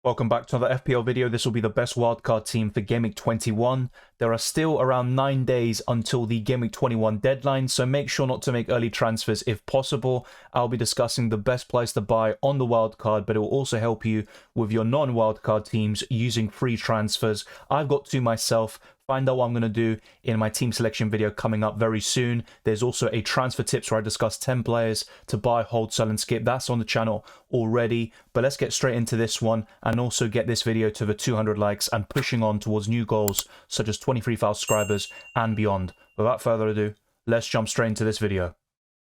Welcome back to another FPL video. This will be the best wildcard team for Gameweek 21. There are still around 9 days until the Gameweek 21 deadline, so make sure not to make early transfers if possible. I'll be discussing the best players to buy on the wildcard, but it will also help you with your non-wildcard teams using free transfers. I've got two myself. Find out what I'm going to do in my team selection video coming up very soon. There's also a transfer tips where I discuss 10 players to buy, hold, sell and skip. That's on the channel already, but let's get straight into this one and also get this video to the 200 likes and pushing on towards new goals such as 23,000 subscribers and beyond. Without further ado, let's jump straight into this video.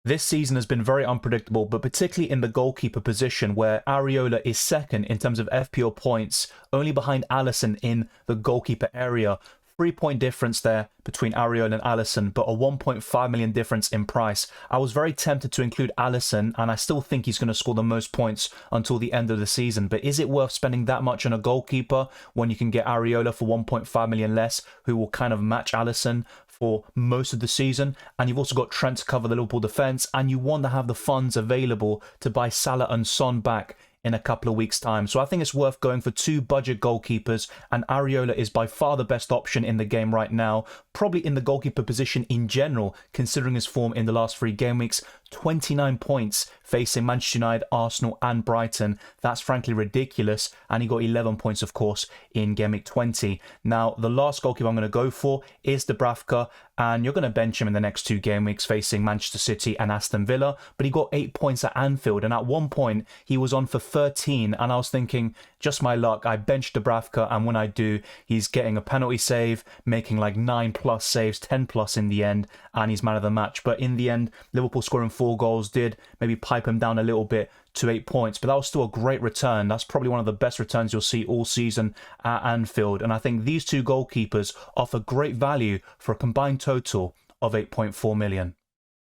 This season has been very unpredictable, but particularly in the goalkeeper position where Areola is second in terms of FPL points, only behind Alisson in the goalkeeper area. 3-point difference there between Areola and Alisson, but a 1.5 million difference in price. I was very tempted to include Alisson, and I still think he's going to score the most points until the end of the season. But is it worth spending that much on a goalkeeper when you can get Areola for 1.5 million less, who will kind of match Alisson for most of the season? And you've also got Trent to cover the Liverpool defence, and you want to have the funds available to buy Salah and Son back in a couple of weeks' time. So I think it's worth going for two budget goalkeepers, and Areola is by far the best option in the game right now, probably in the goalkeeper position in general, considering his form in the last 3 game weeks. 29 points facing Manchester United, Arsenal and Brighton. That's frankly ridiculous, and he got 11 points, of course, in Game Week 20. Now, the last goalkeeper I'm going to go for is Dubravka, and you're going to bench him in the next 2 game weeks facing Manchester City and Aston Villa, but he got 8 points at Anfield, and at one point he was on for 13, and I was thinking, just my luck, I benched Dubravka, and when I do, he's getting a penalty save, making like 9+ saves, 10+ in the end, and he's man of the match. But in the end, Liverpool scoring 4 goals did maybe pipe him down a little bit to 8 points, but that was still a great return. That's probably one of the best returns you'll see all season at Anfield, and I think these two goalkeepers offer great value for a combined total of 8.4 million.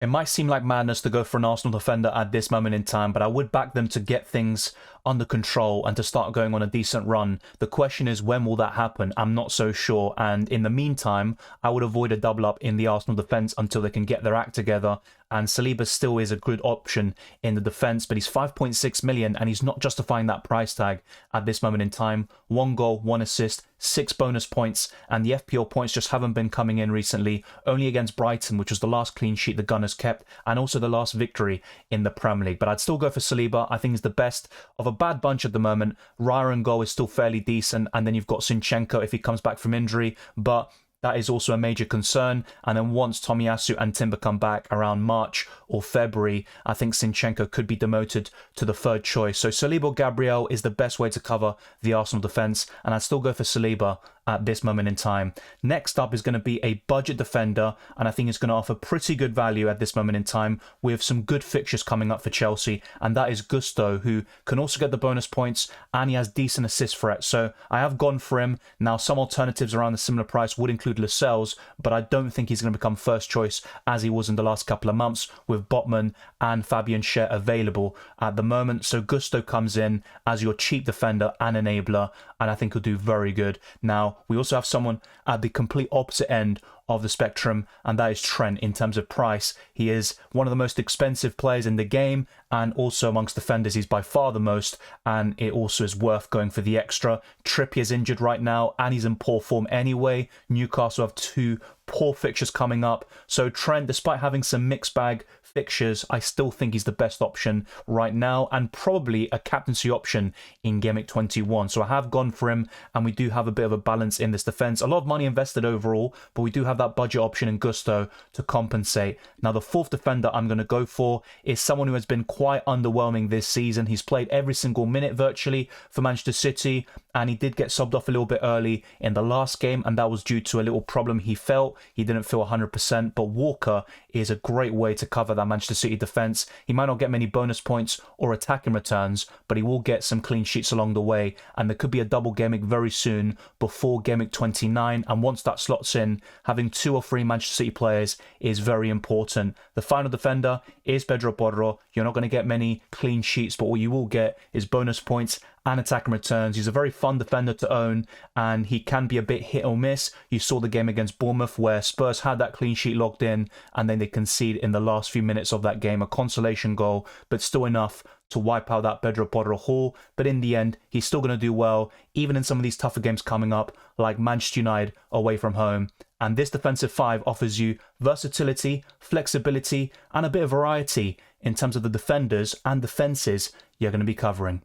It might seem like madness to go for an Arsenal defender at this moment in time, but I would back them to get things under control and to start going on a decent run. The question is, when will that happen? I'm not so sure, and in the meantime, I would avoid a double up in the Arsenal defence until they can get their act together. And Saliba still is a good option in the defence, but he's 5.6 million and he's not justifying that price tag at this moment in time. 1 goal, 1 assist, 6 bonus points, and the FPL points just haven't been coming in recently, only against Brighton, which was the last clean sheet the Gunners kept, and also the last victory in the Premier League. But I'd still go for Saliba. I think he's the best of a bad bunch at the moment. Raya and goal is still fairly decent, and then you've got Zinchenko if he comes back from injury, but that is also a major concern. And then once Tomiyasu and Timber come back around March or February, I think Zinchenko could be demoted to the 3rd choice. So Saliba or Gabriel is the best way to cover the Arsenal defence, and I'd still go for Saliba at this moment in time. Next up is going to be a budget defender, and I think it's going to offer pretty good value at this moment in time with some good fixtures coming up for Chelsea, and that is Gusto, who can also get the bonus points and he has decent assist threat. So I have gone for him. Now, some alternatives around a similar price would include Lascelles, but I don't think he's going to become 1st choice as he was in the last couple of months with Botman and Fabian Schär available at the moment. So Gusto comes in as your cheap defender and enabler, and I think he'll do very good. Now, we also have someone at the complete opposite end of the spectrum, and that is Trent in terms of price. He is one of the most expensive players in the game, and also amongst defenders he's by far the most, and it also is worth going for the extra. Trippier's injured right now and he's in poor form anyway. Newcastle have 2 poor fixtures coming up, so Trent, despite having some mixed bag fixtures, I still think he's the best option right now, and probably a captaincy option in Game Week 21. So I have gone for him, and we do have a bit of a balance in this defence. A lot of money invested overall, but we do have that budget option in Gusto to compensate. Now, the 4th defender I'm going to go for is someone who has been quite underwhelming this season. He's played every single minute virtually for Manchester City, and he did get subbed off a little bit early in the last game, and that was due to a little problem he felt. He didn't feel 100%, but Walker is a great way to cover that Manchester City defence. He might not get many bonus points or attacking returns, but he will get some clean sheets along the way, and there could be a double game week very soon before Game Week 29, and once that slots in, having 2 or 3 Manchester City players is very important. The final defender is Pedro Porro. You're not going to get many clean sheets, but what you will get is bonus points and attacking returns. He's a very fun defender to own, and he can be a bit hit or miss. You saw the game against Bournemouth where Spurs had that clean sheet locked in, and then they concede in the last few minutes of that game a consolation goal, but still enough to wipe out that Pedro Porro haul. But in the end, he's still going to do well, even in some of these tougher games coming up, like Manchester United away from home. And this defensive five offers you versatility, flexibility, and a bit of variety in terms of the defenders and defences you're going to be covering.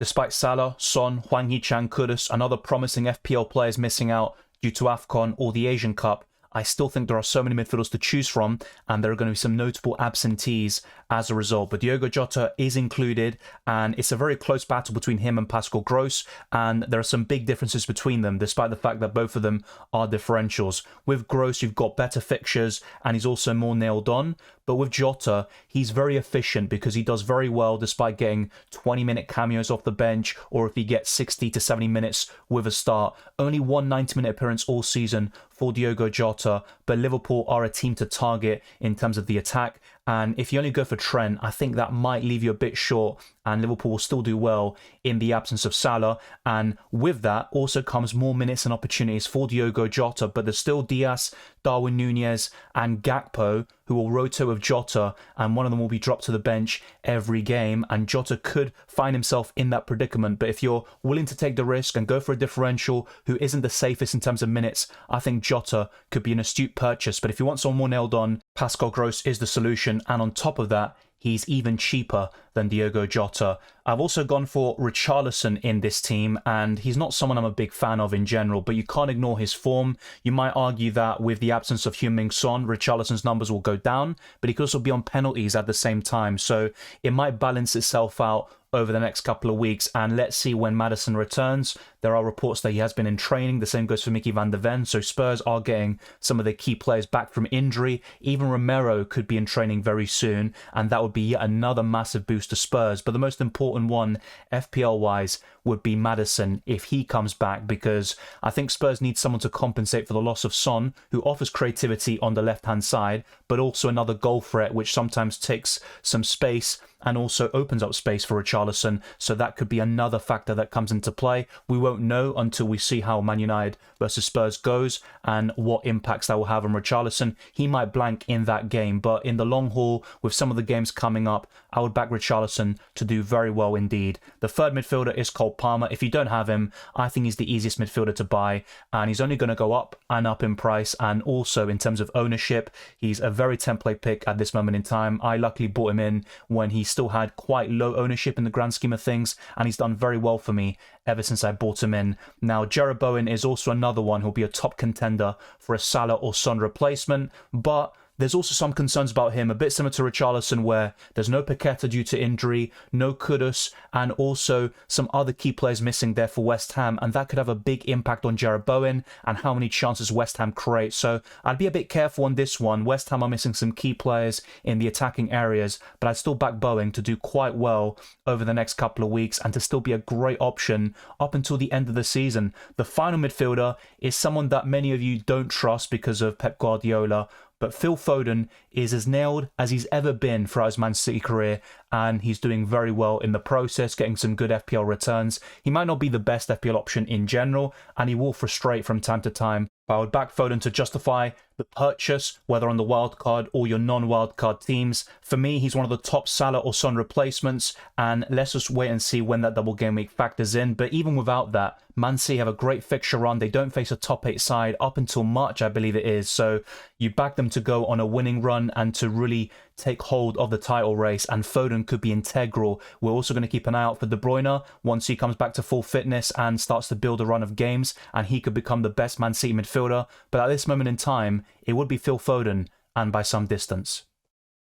Despite Salah, Son, Hwang Hee-chan, Kudus, and other promising FPL players missing out due to AFCON or the Asian Cup, I still think there are so many midfielders to choose from, and there are going to be some notable absentees as a result. But Diogo Jota is included, and it's a very close battle between him and Pascal Gross, and there are some big differences between them, despite the fact that both of them are differentials. With Gross, you've got better fixtures, and he's also more nailed on. But with Jota, he's very efficient because he does very well despite getting 20-minute cameos off the bench, or if he gets 60 to 70 minutes with a start. Only one 90-minute appearance all season for Diogo Jota, but Liverpool are a team to target in terms of the attack. And if you only go for Trent, I think that might leave you a bit short, and Liverpool will still do well in the absence of Salah. And with that also comes more minutes and opportunities for Diogo Jota, but there's still Diaz, Darwin Núñez, and Gakpo, who will rotate with Jota, and one of them will be dropped to the bench every game, and Jota could find himself in that predicament. But if you're willing to take the risk and go for a differential who isn't the safest in terms of minutes, I think Jota could be an astute purchase. But if you want someone more nailed on, Pascal Gross is the solution, and on top of that, he's even cheaper than Diogo Jota. I've also gone for Richarlison in this team, and he's not someone I'm a big fan of in general, but you can't ignore his form. You might argue that with the absence of Heung-min Son, Richarlison's numbers will go down, but he could also be on penalties at the same time, so it might balance itself out over the next couple of weeks. And let's see when Maddison returns. There are reports that he has been in training. The same goes for Mickey van der Ven. So Spurs are getting some of their key players back from injury. Even Romero could be in training very soon, and that would be yet another massive boost to Spurs. But the most important one, FPL-wise, would be Maddison if he comes back, because I think Spurs need someone to compensate for the loss of Son, who offers creativity on the left-hand side, but also another goal threat, which sometimes takes some space and also opens up space for Richarlison. So that could be another factor that comes into play. We won't know until we see how Man United versus Spurs goes and what impacts that will have on Richarlison. He might blank in that game, but in the long haul, with some of the games coming up, I would back Richarlison to do very well indeed. The third midfielder is Cole Palmer. If you don't have him, I think he's the easiest midfielder to buy, and he's only going to go up and up in price, and also in terms of ownership, he's a very template pick at this moment in time. I luckily bought him in when he still had quite low ownership in the grand scheme of things, and he's done very well for me ever since I bought him in. Now, Jarrod Bowen is also another one who'll be a top contender for a Salah or Son replacement, but there's also some concerns about him, a bit similar to Richarlison, where there's no Paqueta due to injury, no Kudus, and also some other key players missing there for West Ham, and that could have a big impact on Jarrod Bowen and how many chances West Ham create. So I'd be a bit careful on this one. West Ham are missing some key players in the attacking areas, but I'd still back Bowen to do quite well over the next couple of weeks and to still be a great option up until the end of the season. The final midfielder is someone that many of you don't trust because of Pep Guardiola, but Phil Foden is as nailed as he's ever been throughout his Man City career, and he's doing very well in the process, getting some good FPL returns. He might not be the best FPL option in general, and he will frustrate from time to time, but I would back Foden to justify the purchase, whether on the wildcard or your non-wildcard teams. For me, he's one of the top Salah or Son replacements, and let's just wait and see when that double game week factors in. But even without that, Man City have a great fixture run. They don't face a top 8 side up until March, I believe it is. So you back them to go on a winning run and to really take hold of the title race, and Foden could be integral. We're also going to keep an eye out for De Bruyne once he comes back to full fitness and starts to build a run of games, and he could become the best Man City midfielder. But at this moment in time, it would be Phil Foden, and by some distance.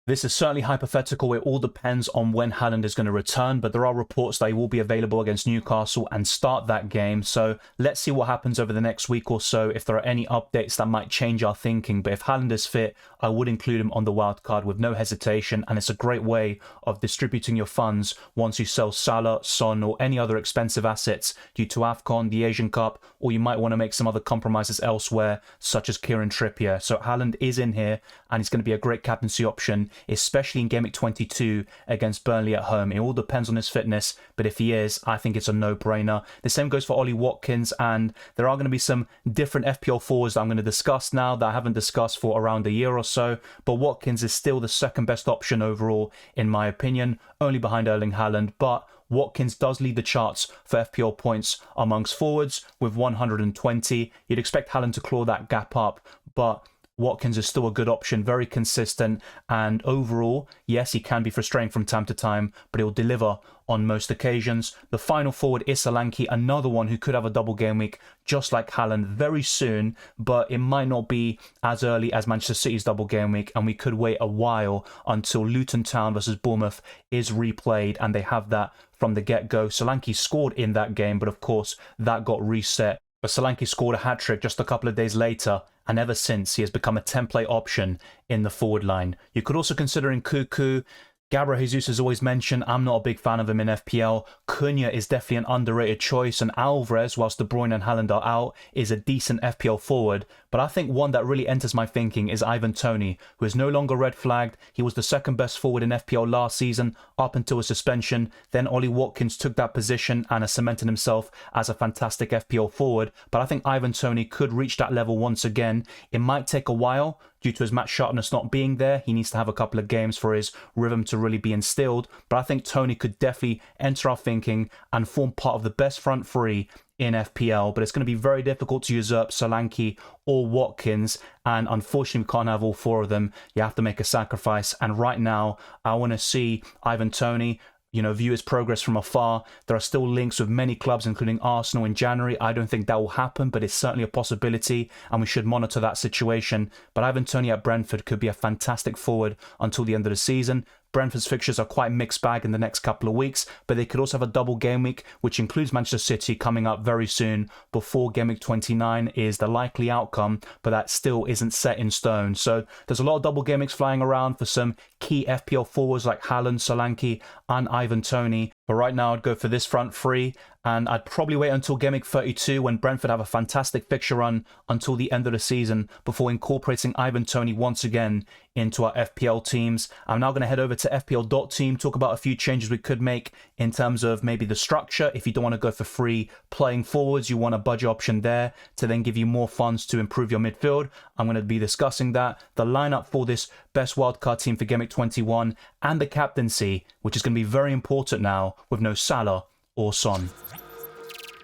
This is certainly hypothetical. It all depends on when Haaland is going to return, but there are reports that he will be available against Newcastle and start that game. So let's see what happens over the next week or so, if there are any updates that might change our thinking. But if Haaland is fit, I would include him on the wildcard with no hesitation, and it's a great way of distributing your funds once you sell Salah, Son, or any other expensive assets due to AFCON, the Asian Cup, or you might want to make some other compromises elsewhere, such as Kieran Trippier. So Haaland is in here, and he's going to be a great captaincy option especially in Game Week 22 against Burnley at home. It all depends on his fitness, but if he is, I think it's a no-brainer. The same goes for Ollie Watkins, and there are going to be some different FPL forwards that I'm going to discuss now that I haven't discussed for around a year or so, but Watkins is still the second best option overall, in my opinion, only behind Erling Haaland, but Watkins does lead the charts for FPL points amongst forwards with 120. You'd expect Haaland to claw that gap up, but Watkins is still a good option, very consistent, and overall, yes, he can be frustrating from time to time, but he'll deliver on most occasions. The final forward is Solanke, another one who could have a double game week, just like Haaland, very soon, but it might not be as early as Manchester City's double game week, and we could wait a while until Luton Town versus Bournemouth is replayed, and they have that from the get-go. Solanke scored in that game, but of course, that got reset. But Solanke scored a hat-trick just a couple of days later, and ever since, he has become a template option in the forward line. You could also consider Nkunku. Gabriel Jesus is always mentioned. I'm not a big fan of him in FPL. Cunha is definitely an underrated choice, and Alvarez, whilst De Bruyne and Haaland are out, is a decent FPL forward. But I think one that really enters my thinking is Ivan Toney, who is no longer red flagged. He was the second best forward in FPL last season up until a suspension. Then Ollie Watkins took that position and has cemented himself as a fantastic FPL forward. But I think Ivan Toney could reach that level once again. It might take a while due to his match sharpness not being there. He needs to have a couple of games for his rhythm to really be instilled. But I think Toney could definitely enter our thinking and form part of the best front three in FPL, but it's going to be very difficult to usurp Solanke or Watkins, and unfortunately we can't have all four of them. You have to make a sacrifice, and right now I want to see Ivan Toney view his progress from afar. There are still links with many clubs, including Arsenal in January. I don't think that will happen, but it's certainly a possibility, and we should monitor that situation. But Ivan Toney at Brentford could be a fantastic forward until the end of the season. Brentford's fixtures are quite mixed bag in the next couple of weeks, but they could also have a double game week, which includes Manchester City coming up very soon before Game Week 29 is the likely outcome, but that still isn't set in stone. So there's a lot of double game weeks flying around for some key FPL forwards like Haaland, Solanke, and Ivan Toney. But right now I'd go for this front three, and I'd probably wait until Game Week 32 when Brentford have a fantastic fixture run until the end of the season before incorporating Ivan Toney once again into our FPL teams. I'm now going to head over to FPL.team, talk about a few changes we could make in terms of maybe the structure. If you don't want to go for free playing forwards, you want a budget option there to then give you more funds to improve your midfield. I'm going to be discussing that, the lineup for this best wildcard team for Game Week 21, and the captaincy, which is going to be very important now with no Salah or Son.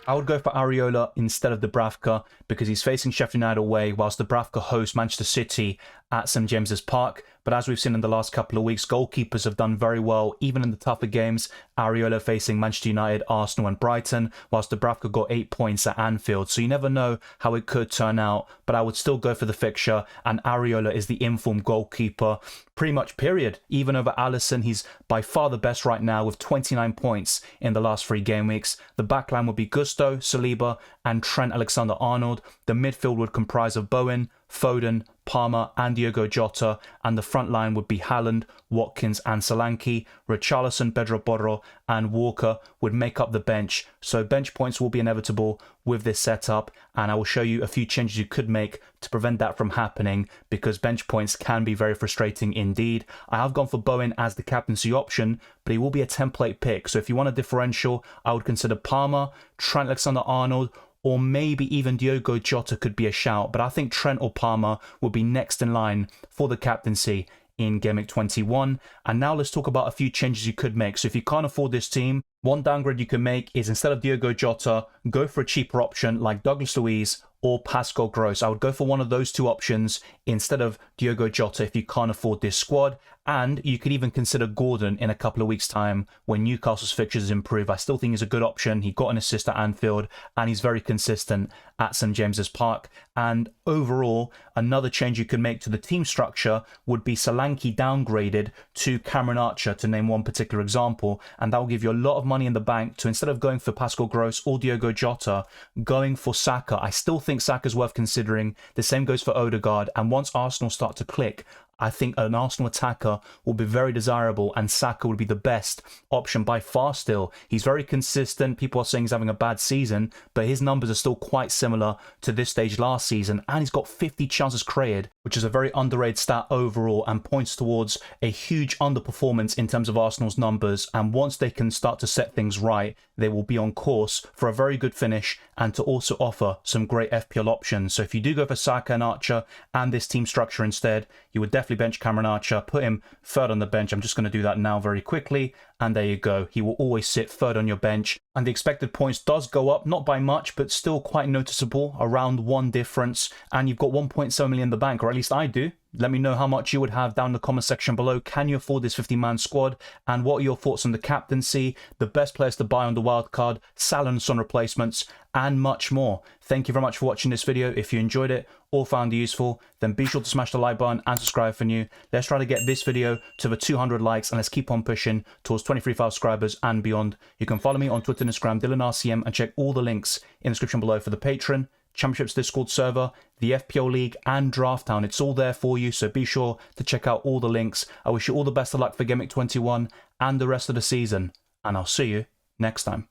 I would go for Areola instead of Dubravka because he's facing Sheffield United away whilst Dubravka hosts Manchester City at St James's Park. But as we've seen in the last couple of weeks, goalkeepers have done very well, even in the tougher games. Areola facing Manchester United, Arsenal and Brighton, whilst Dubravka got 8 points at Anfield. So you never know how it could turn out, but I would still go for the fixture, and Areola is the informed goalkeeper, pretty much period. Even over Alisson, he's by far the best right now with 29 points in the last 3 game weeks. The backline would be Gusto, Saliba and Trent Alexander-Arnold. The midfield would comprise of Bowen, Foden, Palmer and Diogo Jota, and the front line would be Haaland, Watkins and Solanke. Richarlison, Pedro Porro and Walker would make up the bench, so bench points will be inevitable with this setup, and I will show you a few changes you could make to prevent that from happening, because bench points can be very frustrating indeed. I have gone for Bowen as the captaincy option, but he will be a template pick, so if you want a differential, I would consider Palmer, Trent Alexander-Arnold, or maybe even Diogo Jota could be a shout, but I think Trent or Palmer would be next in line for the captaincy in Game Week 21. And now let's talk about a few changes you could make. So if you can't afford this team, one downgrade you can make is instead of Diogo Jota, go for a cheaper option like Douglas Luiz or Pascal Gross. I would go for one of those two options instead of Diogo Jota if you can't afford this squad. And you could even consider Gordon in a couple of weeks' time when Newcastle's fixtures improve. I still think he's a good option. He got an assist at Anfield and he's very consistent at St James's Park. And overall, another change you could make to the team structure would be Solanke downgraded to Cameron Archer, to name one particular example. And that will give you a lot of money in the bank to, instead of going for Pascal Gross or Diogo Jota, going for Saka. I still think Saka's worth considering. The same goes for Odegaard. And once Arsenal start to click, I think an Arsenal attacker will be very desirable, and Saka would be the best option by far still. He's very consistent. People are saying he's having a bad season, but his numbers are still quite similar to this stage last season, and he's got 50 chances created, which is a very underrated stat overall and points towards a huge underperformance in terms of Arsenal's numbers. And once they can start to set things right, they will be on course for a very good finish and to also offer some great FPL options. So if you do go for Saka and Archer and this team structure instead, you would definitely bench Cameron Archer, put him third on the bench. I'm just going to do that now very quickly. And there you go. He will always sit third on your bench. And the expected points does go up, not by much, but still quite noticeable, around 1 difference. And you've got 1.7 million in the bank, or at least I do. Let me know how much you would have down in the comment section below. Can you afford this 50-man squad? And what are your thoughts on the captaincy, the best players to buy on the wildcard, Salah and Son replacements, and much more. Thank you very much for watching this video. If you enjoyed it or found it useful, then be sure to smash the like button and subscribe for new. Let's try to get this video to the 200 likes, and let's keep on pushing towards 23,000 subscribers and beyond. You can follow me on Twitter and Instagram, DylanRCM, and check all the links in the description below for the Patreon, Championships Discord server, the FPL League, and Draft Town. It's all there for you, so be sure to check out all the links. I wish you all the best of luck for Gameweek 21 and the rest of the season, and I'll see you next time.